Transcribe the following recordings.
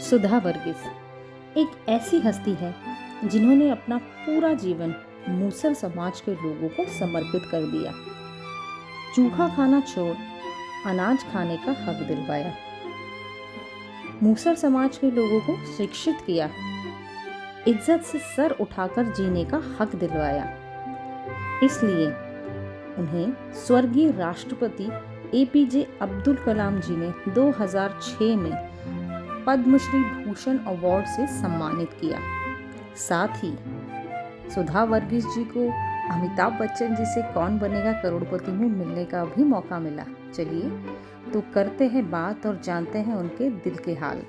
सुधा वर्गीस एक ऐसी हस्ती है जिन्होंने अपना पूरा जीवन मूसल समाज के लोगों को समर्पित कर दिया। चूखा खाना छोड़ अनाज खाने का हक दिलवाया, मूसल समाज के लोगों को शिक्षित किया, इज्जत से सर उठाकर जीने का हक दिलवाया। इसलिए उन्हें स्वर्गीय राष्ट्रपति एपीजे अब्दुल कलाम जी ने 2006 में पद्मश्री भूषण अवार्ड से सम्मानित किया। साथ ही सुधा वर्गीस जी को अमिताभ बच्चन जी से कौन बनेगा करोड़पति में मिलने का भी मौका मिला। चलिए तो करते हैं बात और जानते हैं उनके दिल के हाल।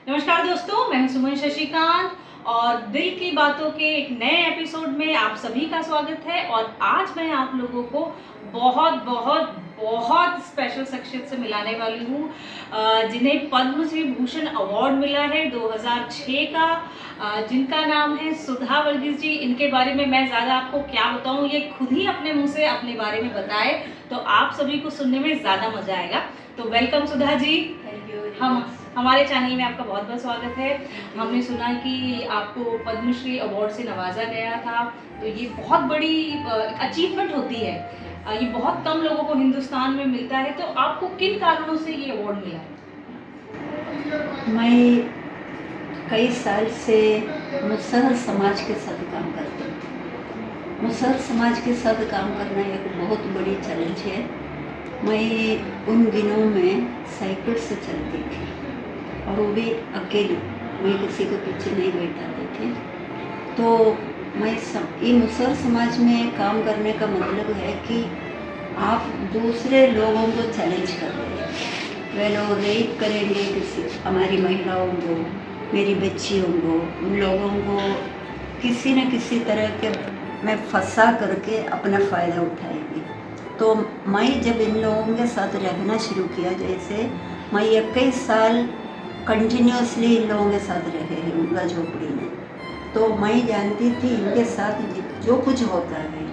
नमस्कार दोस्तों, मैं हूं सुमन शशिकांत और दिल की बातों के एक नए एपिसोड में आप सभी का स्वागत है। और आज मैं आप लोगों को बहुत बहुत बहुत स्पेशल शख्सियत से मिलाने वाली हूँ जिन्हें पद्मश्री भूषण अवार्ड मिला है 2006 का, जिनका नाम है सुधा वर्गीस जी। इनके बारे में मैं ज़्यादा आपको क्या बताऊँ, ये खुद ही अपने मुँह से अपने बारे में बताए तो आप सभी को सुनने में ज़्यादा मज़ा आएगा। तो वेलकम सुधा जी। हमारे चैनल में आपका बहुत बहुत स्वागत है। हमने सुना कि आपको पद्मश्री अवार्ड से नवाजा गया था, तो ये बहुत बड़ी अचीवमेंट होती है। ये बहुत कम लोगों को हिंदुस्तान में मिलता है। तो आपको किन कारणों से ये अवार्ड मिला है? मैं कई साल से मुसहर समाज के साथ काम करती हूँ। मुसहर समाज के साथ काम करना एक बहुत बड़ी चैलेंज है। मैं उन दिनों में साइकिल से चलती थी और वो भी अकेली, मैं किसी के पीछे नहीं बैठाती थी। तो ये मुसहर समाज में काम करने का मतलब है कि आप दूसरे लोगों को चैलेंज कर रहे हैं। वे लोग रेप करेंगे किसी हमारी महिलाओं को, मेरी बच्चियों को, उन लोगों को किसी न किसी तरह के मैं फंसा करके अपना फ़ायदा उठाएगी। तो मैं जब इन लोगों के साथ रहना शुरू किया, जैसे मैं 21 साल कंटिन्यूसली इन लोगों के साथ रहे हैं उनका झोपड़ी में, तो मैं जानती थी इनके साथ जो कुछ होता है,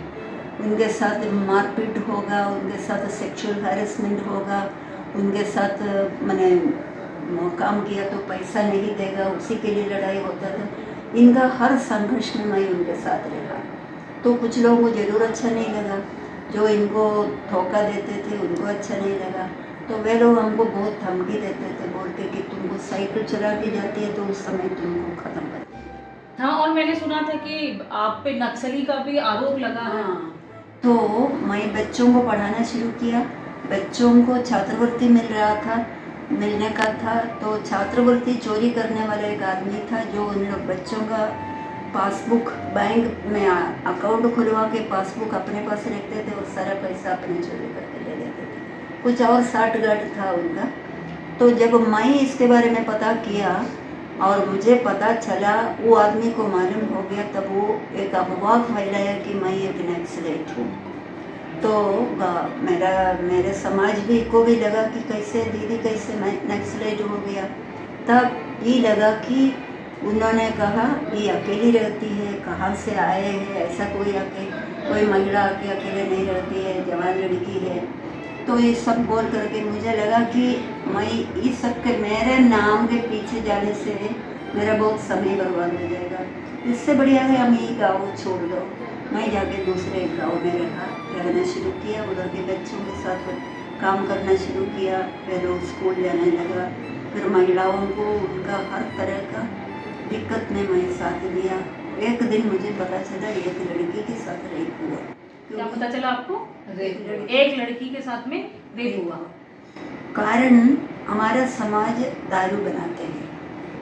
उनके साथ मारपीट होगा, उनके साथ सेक्सुअल हैरेसमेंट होगा, उनके साथ मैंने काम किया तो पैसा नहीं देगा, उसी के लिए लड़ाई होता था। इनका हर संघर्ष में मैं उनके साथ रहा। तो कुछ लोगों को ज़रूर अच्छा नहीं लगा, जो इनको धोखा देते थे उनको अच्छा नहीं लगा, तो वे लोग हमको बहुत धमकी देते थे, बोलते कि तुमको साइकिल चला के जाती है तो उस समय तुमको ख़त्म कर देंगे। हाँ, और मैंने सुना था कि आप पे नक्सली का भी आरोप लगा है। हाँ, तो मैं बच्चों को पढ़ाना शुरू किया। बच्चों को छात्रवृत्ति मिलने का था, तो छात्रवृत्ति चोरी करने वाला एक आदमी था जो उन लोग बच्चों का पासबुक बैंक में अकाउंट खुलवा के पासबुक अपने पास रखते थे और सारा पैसा अपने चोरी करके ले लेते थे। कुछ और साठगांठ था उनका। तो जब मैं इसके बारे में पता किया और मुझे पता चला, वो आदमी को मालूम हो गया, तब वो एक अफवाह फैलाया कि मैं एक नक्सलाइट हूँ। तो मेरे समाज को भी लगा कि कैसे दीदी कैसे मैं नक्सलाइट हो गया। तब ये लगा कि उन्होंने कहा ये अकेली रहती है, कहाँ से आए हैं, ऐसा कोई महिला अकेले नहीं रहती है, जवान लड़की है। तो ये सब बोल करके मुझे लगा कि मैं इस सब के मेरे नाम के पीछे जाने से मेरा बहुत समय बर्बाद हो जाएगा। इससे बढ़िया है हम ये गाँव छोड़ दो। मैं जाके दूसरे गाँव में रहना शुरू किया, उधर के बच्चों के साथ काम करना शुरू किया। फिर लोग स्कूल जाने लगा, फिर महिलाओं को उनका हर तरह का दिक्कत में मैं साथ दिया। एक दिन मुझे पता चला एक लड़की के साथ रेप हुआ। क्या पता चला आपको? एक लड़की के साथ में रेप हुआ। कारण हमारा समाज दारू बनाते हैं,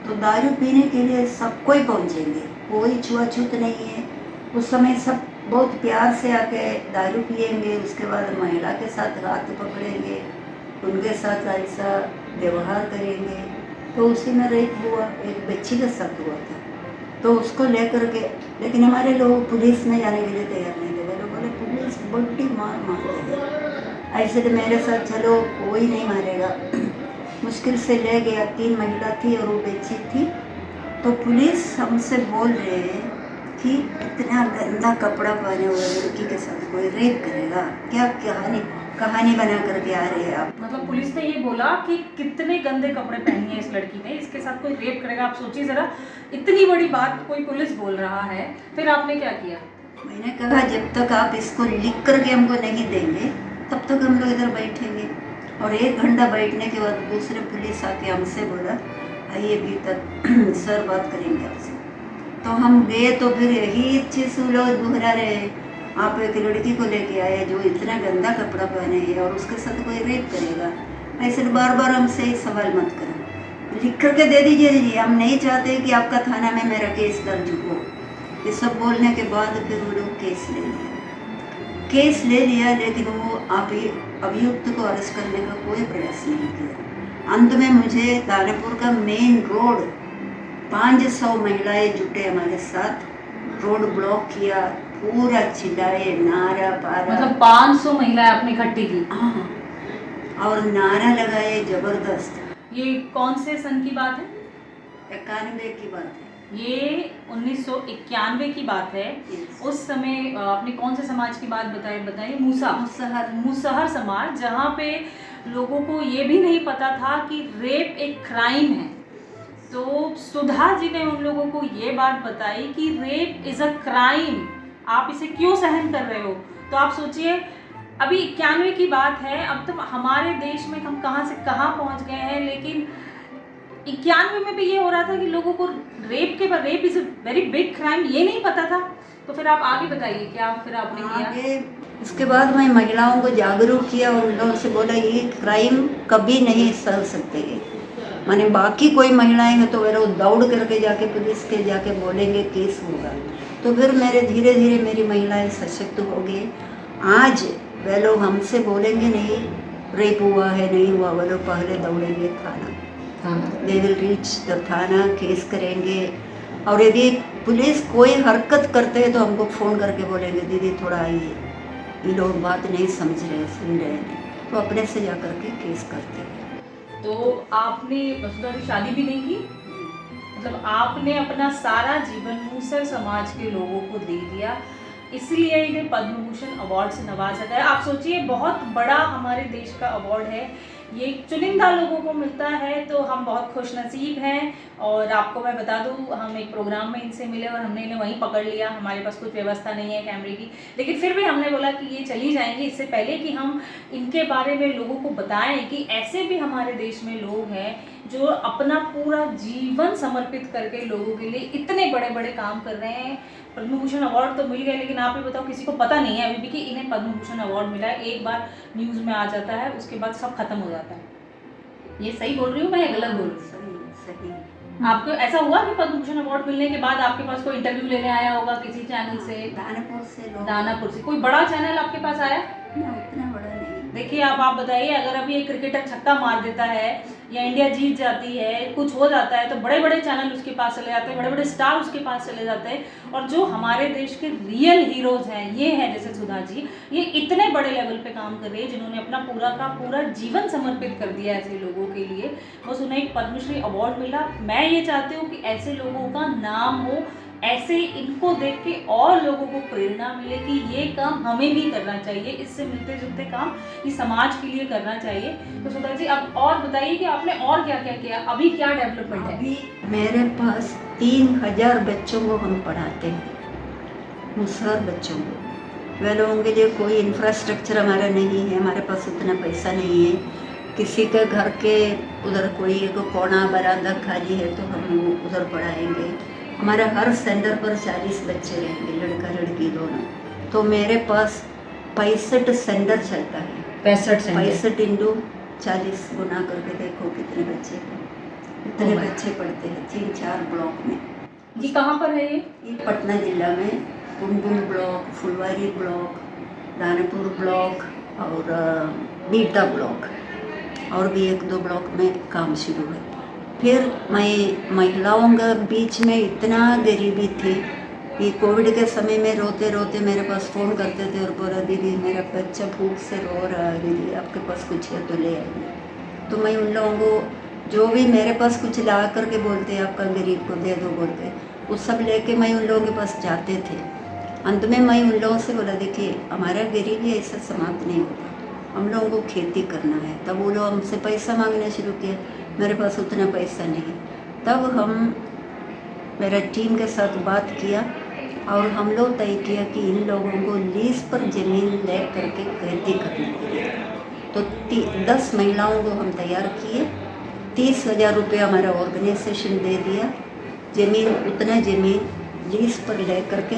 तो दारू पीने के लिए सब कोई पहुँचेंगे, कोई छुआछूत नहीं है। उस समय सब बहुत प्यार से आके दारू पिएंगे, उसके बाद महिला के साथ हाथ पकड़ेंगे, उनके साथ ऐसा व्यवहार करेंगे। तो उसी में रेप हुआ, एक बच्ची के साथ हुआ था। तो उसको लेकर के, लेकिन हमारे लोग पुलिस में जाने के लिए तैयार नहीं थे। वो लोग बोले पुलिस बड़ी मार देगी, ऐसे तो मेरे साथ चलो कोई नहीं मारेगा। मुश्किल से ले गया, 3 महिला थी और वो बच्ची थी। तो तो पुलिस हमसे बोल रहे हैं कि इतना गंदा कपड़ा पहने हुए लड़की के साथ कोई रेप करेगा क्या? कहानी बना करके आ रहे हैं आप। मतलब पुलिस ने ये बोला कि कितने गंदे कपड़े पहने हैं इस लड़की ने, इसके साथ कोई रेप करेगा। आप सोचिए ज़रा, इतनी बड़ी बात कोई पुलिस बोल रहा है। फिर आपने क्या किया? मैंने कहा जब तक आप इसको लिख करके हमको नहीं देंगे तब तक हम लोग इधर बैठेंगे। और 1 घंटा बैठने के बाद दूसरे पुलिस आके हमसे बोला आइए भीतर सर बात करेंगे आपसे। तो हम गए तो फिर यही चीज़ लोग दोहरा रहे हैं, आप एक लड़की को लेके आए जो इतना गंदा कपड़ा पहने है और उसके साथ कोई रेप करेगा। ऐसे बार बार हमसे ही सवाल मत करो, लिख करके दे दीजिए जी, हम नहीं चाहते कि आपका थाना में मेरा केस दर्ज हो। ये सब बोलने के बाद फिर वो लोग केस ले लिया लेकिन वो अभियुक्त को अरेस्ट करने का कोई प्रयास नहीं किया। अंत में मुझे दानापुर का मेन रोड 500 महिलाएं जुटे हमारे साथ, रोड ब्लॉक किया, पूरा चिल्लाए, नारा पारा। मतलब 500 महिलाएं आपने इकट्ठी की? हाँ, और नारा लगाए जबरदस्त। ये कौन से सन की बात है? 91 की बात है। ये 1991 की बात है। Yes. उस समय आपने कौन से समाज की बात बताइए? मुसहर मुसहर समाज, जहाँ पे लोगों को ये भी नहीं पता था कि रेप एक क्राइम है। तो सुधा जी ने उन लोगों को ये बात बताई कि रेप इज़ अ क्राइम, आप इसे क्यों सहन कर रहे हो। तो आप सोचिए, अभी 91 की बात है, अब तो हमारे देश में हम कहाँ से कहाँ पहुँच गए हैं। लेकिन 91 में भी ये हो रहा था कि लोगों को rape is a very big crime ये नहीं पता था। तो फिर आप आगे बताइए, क्या फिर आपने किया? आगे इसके बाद मैं महिलाओं को जागरूक किया और उन लोगों से बोला ये क्राइम कभी नहीं सह सकते। माने बाकी कोई महिलाएं हैं तो वे लोग दौड़ करके जाके पुलिस के जाके बोलेंगे केस होगा। तो फिर मेरे धीरे धीरे मेरी महिलाएं सशक्त हो गई। आज वे लोग हमसे बोलेंगे नहीं रेप हुआ है नहीं हुआ, वे लोग पहले दौड़ेंगे थाना, दे विल रीच द थाना, केस करेंगे। और यदि पुलिस कोई हरकत करते हैं तो हमको फ़ोन करके बोलेंगे दीदी थोड़ा आइए, ये लोग बात नहीं समझ रहे सुन रहे हैं, तो अपने से जा कर के केस करते हैं। तो आपने वसुधा की शादी भी नहीं की, मतलब आपने अपना सारा जीवन मूसर समाज के लोगों को दे दिया, इसलिए इन्हें पद्म भूषण अवार्ड से नवाजा गया। आप सोचिए, बहुत बड़ा हमारे देश का अवार्ड है, ये चुनिंदा लोगों को मिलता है, तो हम बहुत खुशनसीब हैं। और आपको मैं बता दूं, हम एक प्रोग्राम में इनसे मिले और हमने इन्हें वहीं पकड़ लिया। हमारे पास कुछ व्यवस्था नहीं है कैमरे की, लेकिन फिर भी हमने बोला कि ये चली जाएंगी, इससे पहले कि हम इनके बारे में लोगों को बताएं कि ऐसे भी हमारे देश में लोग हैं जो अपना पूरा जीवन समर्पित करके लोगों के लिए इतने बड़े बड़े काम कर रहे हैं। पद्म भूषण अवार्ड तो मिल गया, लेकिन आप ये बताओ, किसी को पता नहीं है अभी भी कि इन्हें पद्म भूषण अवार्ड मिला है। एक बार न्यूज़ में आ जाता है, उसके बाद सब खत्म हो जाता है। ये सही बोल रही हूँ मैं या गलत बोल रही हूँ? सही। आपको ऐसा हुआ कि पद्म भूषण अवार्ड मिलने के बाद आपके पास कोई इंटरव्यू लेने आया होगा किसी चैनल से? दानापुर से कोई बड़ा चैनल आपके पास आया? उतना बड़ा नहीं। देखिए, आप बताइए, अगर अभी एक क्रिकेटर छक्का मार देता है या इंडिया जीत जाती है, कुछ हो जाता है, तो बड़े बड़े चैनल उसके पास चले जाते हैं, बड़े बड़े स्टार उसके पास चले जाते हैं। और जो हमारे देश के रियल हीरोज हैं, ये हैं जैसे सुधा जी, ये इतने बड़े लेवल पे काम कर रही है, जिन्होंने अपना पूरा का पूरा जीवन समर्पित कर दिया ऐसे लोगों के लिए, बस उन्हें एक पद्मश्री अवार्ड मिला। मैं ये चाहती हूँ कि ऐसे लोगों का नाम हो, ऐसे इनको देख के और लोगों को प्रेरणा मिले कि ये काम हमें भी करना चाहिए, इससे मिलते जुलते काम इस समाज के लिए करना चाहिए। तो सुधा जी, अब और बताइए कि आपने और क्या क्या किया, अभी क्या डेवलपमेंट है? अभी मेरे पास 3000 बच्चों को हम पढ़ाते हैं, मुसहर बच्चों को। वे लोगों के लिए कोई इंफ्रास्ट्रक्चर हमारा नहीं है, हमारे पास उतना पैसा नहीं है। किसी के घर के उधर कोई एक कोना बरामदा खाली है तो हम उधर पढ़ाएंगे। हमारे हर सेंटर पर 40 बच्चे रहेंगे, लड़का लड़की दोनों। तो मेरे पास 65 सेंटर चलता है। 65 इंटू 40 गुना करके देखो कितने बच्चे हैं। इतने बच्चे पढ़ते हैं 3-4 ब्लॉक में। ये कहाँ पर है? ये पटना जिला में कुंडुल ब्लॉक, फुलवारी ब्लॉक, दानापुर ब्लॉक और बीटा ब्लॉक, और भी 1-2 ब्लॉक में काम शुरू है। फिर मैं महिलाओं के बीच में इतना गरीबी थी कि कोविड के समय में रोते रोते मेरे पास फ़ोन करते थे और बोला दीदी मेरा बच्चा भूख से रो रहा है, दीदी आपके पास कुछ है तो ले आइए। तो मैं उन लोगों को जो भी मेरे पास कुछ ला करके बोलते हैं आपका गरीब को दे दो बोलते, वो सब लेके मैं उन लोगों के पास जाते थे। अंत में मैं उन लोगों से बोला, देखिए हमारा गरीबी ऐसा समाप्त नहीं होता, हम लोगों को खेती करना है। तब वो लोग हमसे पैसा मांगना शुरू किया, मेरे पास उतना पैसा नहीं। तब हम मेरा टीम के साथ बात किया और हम लोग तय किया कि इन लोगों को लीज पर ज़मीन ले करके खेती करने के लिए। तो 10 महिलाओं को हम तैयार किए, 30,000 रुपये हमारा ऑर्गेनाइजेशन दे दिया। ज़मीन उतना ज़मीन लीज पर ले करके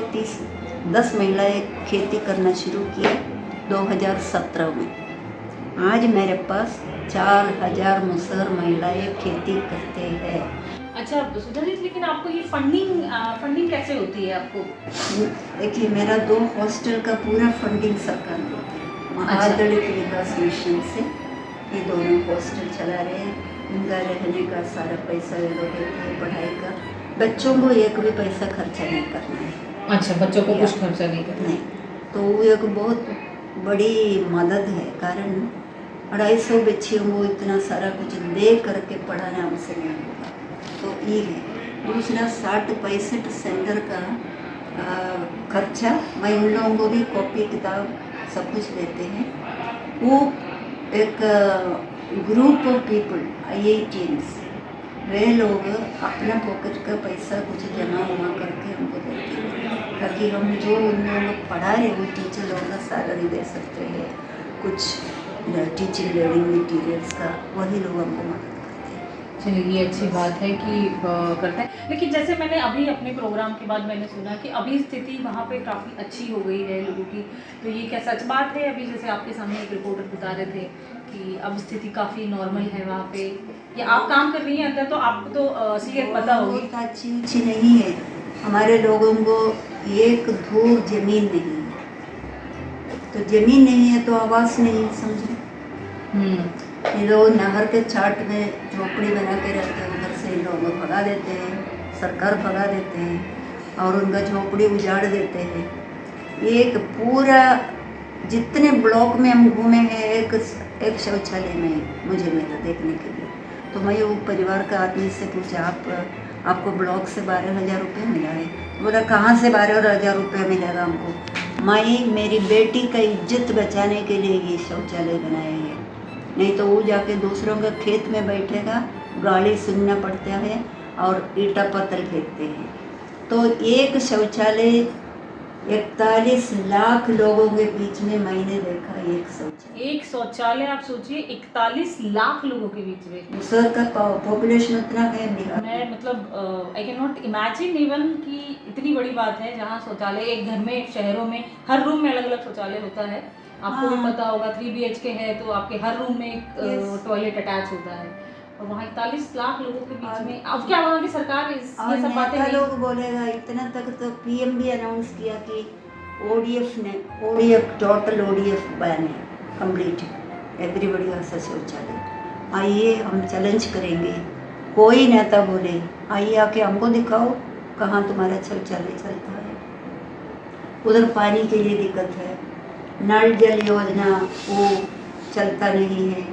10 महिलाएं खेती करना शुरू किए 2017 में। आज मेरे पास 4,000 मुसहर महिलाएं खेती करते हैं। अच्छा सुधा जी, लेकिन आपको ये फंडिंग कैसे होती है आपको? देखिए मेरा 2 हॉस्टल का पूरा फंडिंग सरकार देती है, महादलित विकास मिशन से ये दोनों हॉस्टल चला रहे हैं। उनका रहने का सारा पैसा ये लोग देते हैं, पढ़ाई का। बच्चों को एक भी पैसा खर्चा नहीं करना है। अच्छा, बच्चों को कुछ खर्चा नहीं करना? नहीं, तो वो एक बहुत बड़ी मदद है। कारण 250 बच्चियों को इतना सारा कुछ दे करके पढ़ाना हमसे नहीं होगा, तो ये है। दूसरा 60-65 सेंटर का खर्चा मैं उन लोगों को भी कॉपी किताब सब कुछ देते हैं। वो एक ग्रुप ऑफ पीपल IITians, वे लोग अपना पॉकेट का पैसा कुछ जमा हुआ करके हमको देते हैं, ताकि हम जो उन लोगों को पढ़ा रहे वो टीचर लोगों का सैलरी दे सकते हैं, कुछ टीचिंग लर्निंग मटीरियल्स का, वही लोग हमको मदद करते हैं। चलिए ये अच्छी बात है कि करते हैं। लेकिन जैसे मैंने अभी अपने प्रोग्राम के बाद मैंने सुना कि अभी स्थिति वहाँ पे काफ़ी अच्छी हो गई है लोगों की, तो ये क्या सच बात है? अभी जैसे आपके सामने एक रिपोर्टर बता रहे थे कि अब स्थिति काफ़ी नॉर्मल है वहाँ पे, या आप काम कर रही हैं अंदर तो आपको तो असलियत पता होगी। बहुत अच्छी नहीं है। हमारे लोगों को एक धूर जमीन नहीं है, तो जमीन नहीं है तो आवास नहीं, समझे। ये लोग नहर के चाट में झोपड़ी बना के रहते हैं, उधर से इन लोगों को भगा देते हैं, सरकार भगा देते हैं और उनका झोपड़ी उजाड़ देते हैं। एक पूरा जितने ब्लॉक में हम घूमे हैं, एक शौचालय में मुझे मिला देखने के लिए। तो मैं वो परिवार का आदमी से पूछा, आपको ब्लॉक से 12,000 रुपये मिला है? बोला कहाँ से 12,000 रुपये मिलेगा हमको? मैं मेरी बेटी का इज्जत बचाने के लिए ये शौचालय बनाए हैं, नहीं तो वो जाके दूसरों के खेत में बैठेगा, गाली सुनना पड़ता है और ईटा पत्थर फेंकते हैं। तो एक शौचालय 41 लाख लोगों के बीच में मैंने देखा, एक शौचालय। आप सोचिए 41 लाख लोगों के बीच में। शहर का पॉपुलेशन उतना है बिहार। मैं मतलब I can not imagine even कि इतनी बड़ी बात है जहाँ शौचालय एक घर में, शहरों में हर रूम में अलग अलग शौचालय होता है। आपको भी पता होगा 3 BHK है तो आपके हर रूम में एक टॉयलेट अटैच होता है, और वहाँ 41 लाख लोगों के बीच में। अब क्या वहाँ की सरकार ये सब बातें लोग बोलेगा। इतना तक तो PM भी अनाउंस किया कि ODF टोटल ODF बैन है, कंप्लीट एवरीबडी का शौचालय। आइए हम चैलेंज करेंगे, कोई नेता बोले आइए आके हमको दिखाओ कहाँ तुम्हारा शौचालय चलता है। उधर पानी के लिए दिक्कत है, नल जल योजना वो चलता नहीं है,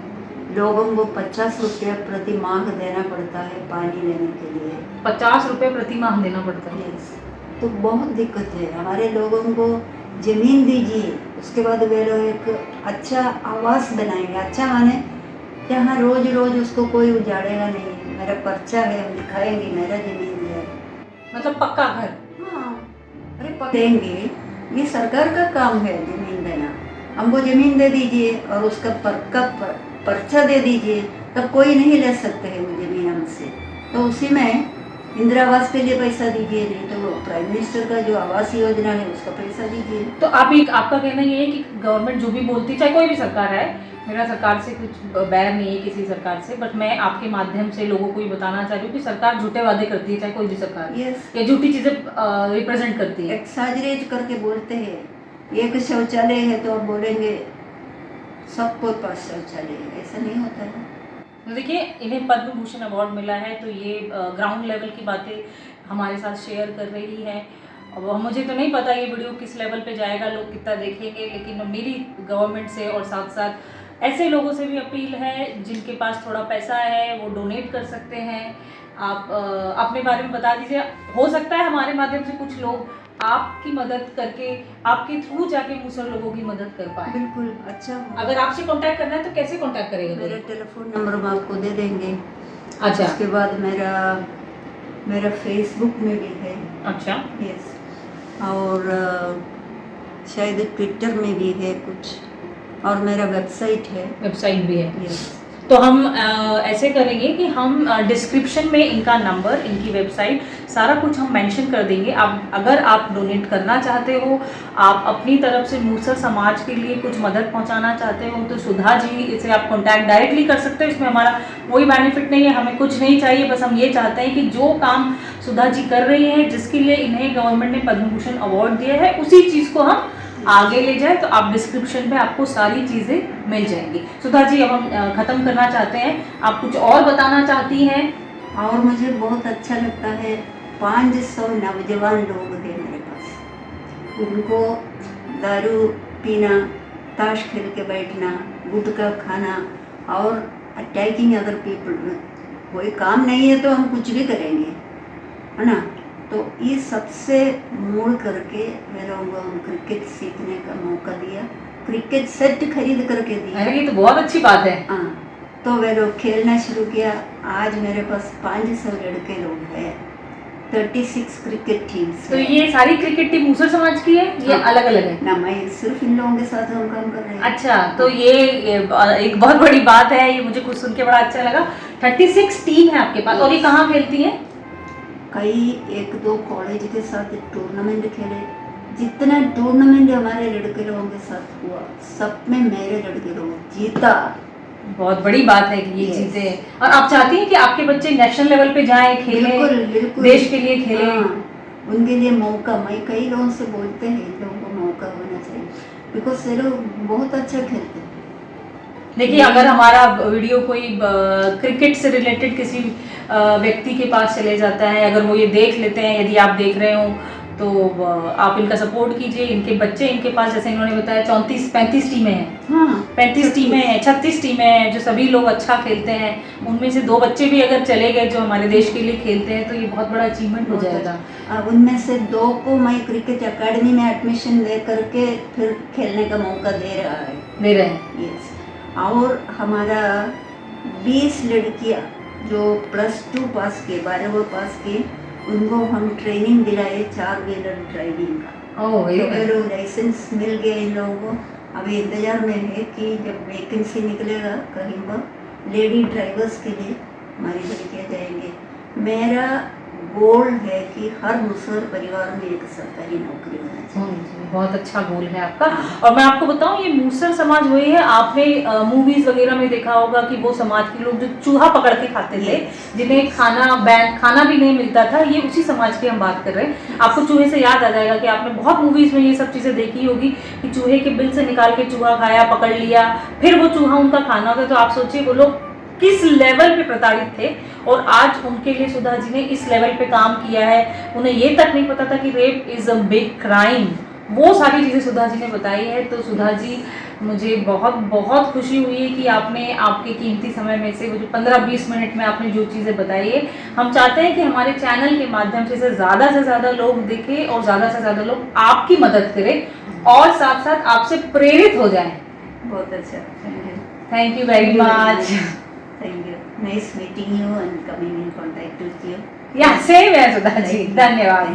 लोगों को 50 रुपये प्रति माह देना पड़ता है पानी लेने के लिए। 50 रुपये प्रति माह देना पड़ता है? यस, तो बहुत दिक्कत है। हमारे लोगों को ज़मीन दीजिए, उसके बाद वे लोग एक अच्छा आवास बनाएंगे। अच्छा माने यहाँ रोज रोज उसको कोई उजाड़ेगा नहीं। मेरा पर्चा है, हम दिखाएंगे मेरा ज़मीन है, मतलब पक्का घर। हाँ, अरे देंगे, ये सरकार का काम है ज़मीन देना। हमको ज़मीन दे दीजिए और उसका पक्का पर्चा दे दीजिए, तब कोई नहीं ले सकते हैं वो ज़मीन हमसे। तो उसी में इंदिरा आवास के लिए पैसा दीजिए, नहीं तो प्राइम मिनिस्टर का जो आवास योजना है उसका पैसा दीजिए। तो आपका कहना ये है कि गवर्नमेंट जो भी बोलती, चाहे कोई भी सरकार है, मेरा सरकार से कुछ बैर नहीं है किसी सरकार से, बट मैं आपके माध्यम से लोगों को ये बताना चाह रही हूँ कि सरकार झूठे वादे करती है, चाहे कोई भी सरकार, या झूठी चीज़ें रिप्रेजेंट करती है, एक्सैजरेट करके बोलते हैं। एक शौचालय है तो आप बोलेंगे सबको पास शौचालय है, ऐसा नहीं होता है। देखिए इन्हें पद्म भूषण अवार्ड मिला है, तो ये ग्राउंड लेवल की बातें हमारे साथ शेयर कर रही है। अब मुझे तो नहीं पता ये वीडियो किस लेवल पे जाएगा, लोग कितना देखेंगे, लेकिन मेरी गवर्नमेंट से और साथ साथ ऐसे लोगों से भी अपील है जिनके पास थोड़ा पैसा है वो डोनेट कर सकते हैं। आप अपने बारे में बता दीजिए, हो सकता है हमारे माध्यम से कुछ लोग आपकी मदद करके आपके थ्रू जाके मुसहर लोगों की मदद कर पाए। बिल्कुल, अच्छा होगा। अगर आपसे कांटेक्ट करना है तो कैसे कांटेक्ट करेगा? मेरा टेलीफोन नंबर हम आपको दे देंगे। अच्छा। उसके बाद मेरा फेसबुक में भी है। अच्छा। यस, और शायद ट्विटर में भी है कुछ, और मेरा वेबसाइट है। वेबसाइट भी है। यस, तो हम ऐसे करेंगे कि हम डिस्क्रिप्शन में इनका नंबर, इनकी वेबसाइट, सारा कुछ हम मेंशन कर देंगे। आप अगर आप डोनेट करना चाहते हो, आप अपनी तरफ से मुसहर समाज के लिए कुछ मदद पहुंचाना चाहते हो, तो सुधा जी से आप कांटेक्ट डायरेक्टली कर सकते हो। इसमें हमारा कोई बेनिफिट नहीं है, हमें कुछ नहीं चाहिए, बस हम ये चाहते हैं कि जो काम सुधा जी कर रही हैं, जिसके लिए इन्हें गवर्नमेंट ने पद्म भूषण अवार्ड दिया है, उसी चीज़ को हम आगे ले जाए। तो आप डिस्क्रिप्शन में आपको सारी चीज़ें मिल जाएंगी। सुधा जी, अब हम ख़त्म करना चाहते हैं, आप कुछ और बताना चाहती हैं? और मुझे बहुत अच्छा लगता है, 500 नौजवान लोग हैं मेरे पास। उनको दारू पीना, ताश खेल के बैठना, गुटखा खाना और अटैकिंग अदर पीपल, कोई काम नहीं है तो हम कुछ भी करेंगे, है ना। तो ये सबसे मोड़ करके मेरे लोगों को क्रिकेट सीखने का मौका दिया, क्रिकेट सेट खरीद करके दिया। अरे ये तो बहुत अच्छी बात है। हाँ, तो वे लोग खेलना शुरू किया। आज मेरे पास 500 लड़के लोग हैं, 36 क्रिकेट टीम्स। तो ये सारी क्रिकेट टीम मुसहर समाज की है, ये हाँ। अलग अलग है ना, मैं सिर्फ इन लोगों के साथ हम काम कर रहे हैं। अच्छा, तो ये एक बहुत बड़ी बात है, ये मुझे कुछ सुन के बड़ा अच्छा लगा। 36 टीम है आपके पास, और ये कहाँ खेलती है? कई 1-2 कॉलेज के साथ टूर्नामेंट खेले। जितना टूर्नामेंट हमारे लड़के लोगों के साथ हुआ, सब में मेरे लड़के लोग जीता। बहुत बड़ी बात है कि ये Yes. चीजें, और आप चाहती हैं कि आपके बच्चे नेशनल लेवल पे जाएं, खेलें, बिल्कुल बिल्कुल, देश के लिए खेलें। हाँ, उनके लिए मौका, मैं कई लोगों से बोलते हैं इन लोगों को मौका होना चाहिए, बिकॉज ये लोग बहुत अच्छा खेलते हैं। देखिए, अगर हमारा वीडियो कोई क्रिकेट से रिलेटेड किसी व्यक्ति के पास चले जाता है, अगर वो ये देख लेते हैं, यदि आप देख रहे हो तो आप इनका सपोर्ट कीजिए। इनके बच्चे इनके पास, जैसे इन्होंने बताया, 35 टीमें हैं। हाँ, 35 टीमें हैं, 36 टीमें हैं, जो सभी लोग अच्छा खेलते हैं। उनमें से 2 बच्चे भी अगर चले गए जो हमारे देश के लिए खेलते हैं, तो ये बहुत बड़ा अचीवमेंट हो जाएगा। अब उनमें से 2 को मैं क्रिकेट एकेडमी में एडमिशन दे करके फिर खेलने का मौका दे दे रहे हैं। यस, और हमारा 20 लड़कियां जो +2 पास के, 12वीं पास के, उनको हम ट्रेनिंग दिलाए 4 व्हीलर ड्राइविंग का। ओह, वेरी तो नाइस। लोग लाइसेंस मिल गया इन लोगों को। अभी इंतजार में है कि जब वैकेंसी निकलेगा कहीं पर लेडी ड्राइवर्स के लिए हमारी लड़कियाँ जाएंगे। मेरा गोल है कि हर मुसहर परिवार में एक सरकारी नौकरी होना चाहिए। बहुत अच्छा गोल है आपका। और मैं आपको बताऊं, ये मुसहर समाज वही है, आपने मूवीज वगैरह में देखा होगा कि वो समाज के लोग जो चूहा पकड़ के खाते थे, जिन्हें खाना भी नहीं मिलता था, ये उसी समाज की हम बात कर रहे हैं। आपको चूहे से याद आ जाएगा कि आपने बहुत मूवीज में ये सब चीजें देखी होगी कि चूहे के बिल से निकाल के चूहा खाया, पकड़ लिया, फिर वो चूहा उनका खाना होता। तो आप सोचिए वो लोग किस लेवल पे प्रताड़ित थे, और आज उनके लिए सुधा जी ने इस लेवल पे काम किया है। उन्हें ये तक नहीं पता था कि rape is a big crime, वो सारी चीज़ें सुधा जी ने बताई है। तो सुधा जी, मुझे बहुत बहुत खुशी हुई है कि आपने आपके कीमती समय में से वो जो 15-20 मिनट में आपने जो चीज़ें बताई है, हम चाहते हैं कि हमारे चैनल के माध्यम से ज़्यादा लोग देखें और ज़्यादा से ज़्यादा लोग आपकी मदद करें और साथ साथ आपसे प्रेरित हो जाएं। बहुत अच्छा, thank you very much. Thank you. Nice meeting you and coming in contact with you. या सेम है सुधा जी, धन्यवाद।